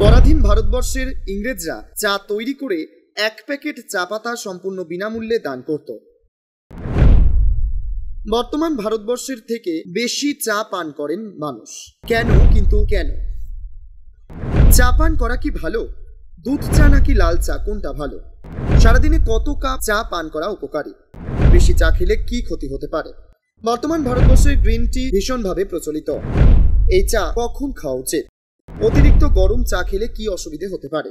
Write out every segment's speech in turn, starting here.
পরাধীন ভারতবর্ষের ইংরেজরা চা তৈরি করে 1 প্যাকেট চা পাতা সম্পূর্ণ বিনামূল্যে দান করত। বর্তমান ভারতবর্ষের থেকে বেশি চা পান করেন মানুষ। কেন চা পান করা কি ভালো? দুধ চা নাকি লাল চা, কোনটা ভালো? সারাদিনে কত কাপ চা পান করা উপকারী? বেশি চা খেলে কি ক্ষতি হতে পারে? বর্তমান ভারতবর্ষের গ্রিন টি ভীষণভাবে প্রচলিত। এই চা কখন খাওয়া উচিত? অতিরিক্ত গরম চা খেলে কি অসুবিধে হতে পারে?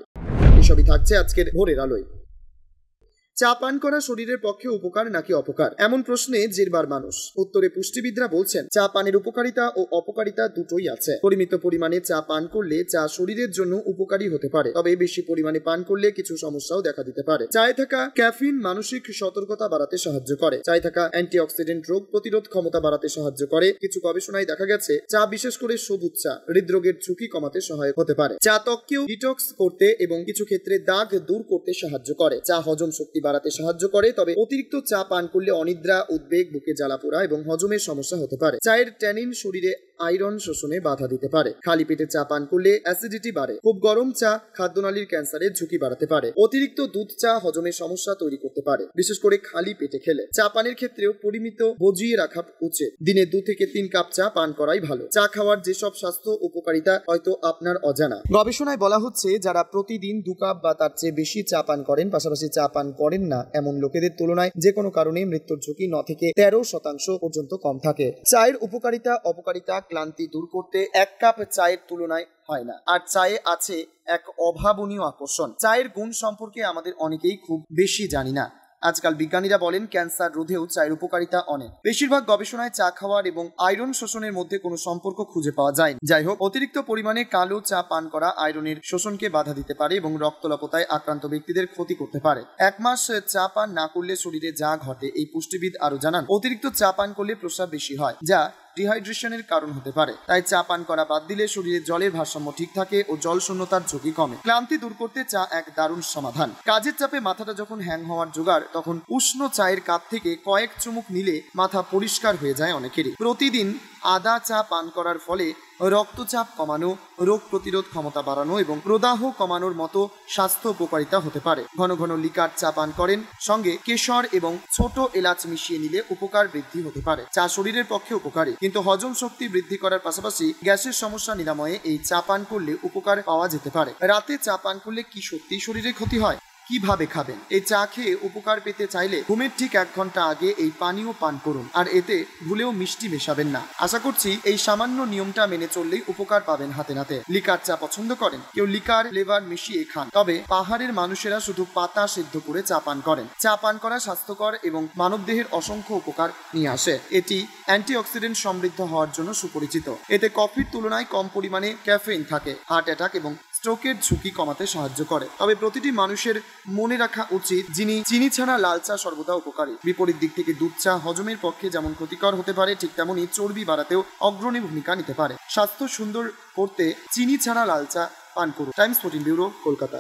এসবই থাকছে আজকের ভোরের আলোয়। চা পান করা শরীরের পক্ষে উপকার নাকি অপকার, এমন প্রশ্নে জেরবার মানুষ। উত্তরে পুষ্টিবিদরা বলছেন চা পানের উপকারিতা ও অপকারিতা দুটোই আছে। পরিমিত পরিমাণে চা পান করলে চা শরীরের জন্য উপকারী হতে পারে, তবে বেশি পরিমাণে পান করলে কিছু সমস্যাও দেখা দিতে পারে। চায়ে থাকা ক্যাফিন মানসিক সতর্কতা বাড়াতে সাহায্য করে। চায়ে থাকা অ্যান্টিঅক্সিডেন্ট রোগ প্রতিরোধ ক্ষমতা বাড়াতে সাহায্য করে। কিছু গবেষণায় দেখা গেছে চা, বিশেষ করে সবুজ চা, হৃদরোগের ঝুঁকি কমাতে সহায়ক হতে পারে। চা ত্বককেও ডিটক্স করতে এবং কিছু ক্ষেত্রে দাগ দূর করতে সাহায্য করে। চা হজম শক্তি বাড়াতে সাহায্য করে, তবে অতিরিক্ত চা পান করলে অনিদ্রা, উদ্বেগ, বুকে জ্বালাপোড়া এবং হজমের সমস্যা হতে পারে। চায়ের ট্যানিন শরীরে আয়রন শোষণে বাধা দিতে পারে। খালি পেটে চা পান করলে অ্যাসিডিটি বাড়ে। খুব গরম চা খাদ্যনালীর ক্যান্সারের ঝুঁকি বাড়াতে পারে। অতিরিক্ত দুধ চা হজমের সমস্যা তৈরি করতে পারে, বিশেষ করে খালি পেটে খেলে। চা পানের ক্ষেত্রেও পরিমিত বজিয়ে রাখা উচিত। দিনে 2 থেকে 3 কাপ চা পান করাই ভালো। চা খাওয়ার যেসব স্বাস্থ্য উপকারিতা হয়তো আপনার অজানা। গবেষণায় বলা হচ্ছে যারা প্রতিদিন 2 কাপ বা তার চেয়ে বেশি চা পান করেন, পাশাপাশি চা পান করেন না এমন লোকেদের তুলনায় যে কোনো কারণে মৃত্যুর ঝুঁকি 9 থেকে 13% পর্যন্ত কম থাকে। চায়ের উপকারিতা অপকারিতা ক্লান্তি দূর করতে 1 কাপ চায়ের তুলনায় হয় না। আর চায়ে আছে এক অভাবনীয় আকর্ষণ। চায়ের গুণ সম্পর্কে আমাদের অনেকেই খুব বেশি জানি না। আজকাল বিজ্ঞানীরা বলেন ক্যান্সার রোধেও চায়ের উপকারিতা অনেক। বেশিরভাগ গবেষণায় চা খাওয়ার এবং আয়রন শোষণের মধ্যে কোনো সম্পর্ক খুঁজে পাওয়া যায়। যাই হোক, অতিরিক্ত পরিমাণে কালো চা পান করা আয়রনের শোষণকে বাধা দিতে পারে এবং রক্তল্পতায় আক্রান্ত ব্যক্তিদের ক্ষতি করতে পারে। 1 মাস চা পান না করলে শরীরে যা ঘটে এই পুষ্টিবিদ আরো জানান। অতিরিক্ত চা পান করলে প্রস্রাব বেশি হয়, যা ডিহাইড্রেশনের কারণ হতে পারে। তাই চা পান করা বাদ দিলে শরীরে জলের ভারসাম্য ঠিক থাকে ও জল শূন্যতার ঝুঁকি কমে। ক্লান্তি দূর করতে চা এক দারুণ সমাধান। কাজের চাপে মাথাটা যখন হ্যাং হওয়ার জোগাড়, তখন উষ্ণ চায়ের কাপ থেকে কয়েক চুমুক নিলে মাথা পরিষ্কার হয়ে যায় অনেকেরই। প্রতিদিন আদা চা পান করার ফলে রক্তচাপ কমানো, রোগ প্রতিরোধ ক্ষমতা বাড়ানো এবং প্রদাহ কমানোর মতো স্বাস্থ্য উপকারিতা হতে পারে। ঘন ঘন লিকার চা পান করেন, সঙ্গে কেশর এবং ছোট এলাচ মিশিয়ে নিলে উপকার বৃদ্ধি হতে পারে। চা শরীরের পক্ষে উপকারী, কিন্তু হজম শক্তি বৃদ্ধি করার পাশাপাশি গ্যাসের সমস্যা নিরাময়ে এই চা পান করলে উপকার পাওয়া যেতে পারে। রাতে চা পান করলে কি সত্যি শরীরে ক্ষতি হয়? কিভাবে খাবেন? এই চা খেয়ে উপকার পেতে চাইলে ঘুমের ঠিক 1 ঘন্টা আগে এই পানীয় পান করুন, আর এতে ভুলেও মিষ্টি মেশাবেন না। আশা করছি এই সামান্য নিয়মটা মেনে চললেই উপকার পাবেন হাতে নাতে। লিকার চা পছন্দ করেন? কেউ লিকার ফ্লেভার মিশিয়ে খান, তবে পাহাড়ের মানুষেরা শুধু পাতা সিদ্ধ করে চা পান করেন। চা পান করা স্বাস্থ্যকর এবং মানবদেহের অসংখ্য উপকার নিয়ে আসে। এটি অ্যান্টিঅক্সিডেন্ট সমৃদ্ধ হওয়ার জন্য সুপরিচিত। এতে কফির তুলনায় কম পরিমাণে ক্যাফেইন থাকে, হার্ট অ্যাটাক এবং স্ট্রোকের ঝুঁকি কমাতে সাহায্য করে। তবে প্রতিটি মানুষের মনে রাখা উচিত, চিনি ছাড়া লাল চা সর্বদা উপকারী। বিপরীত দিক থেকে দুধ চা হজমের পক্ষে যেমন ক্ষতিকর হতে পারে, ঠিক তেমনি চর্বি বাড়াতেও অগ্রণী ভূমিকা নিতে পারে। স্বাস্থ্য সুন্দর করতে চিনি ছাড়া লাল চা পান করুন। Times 14 bureau, Kolkata.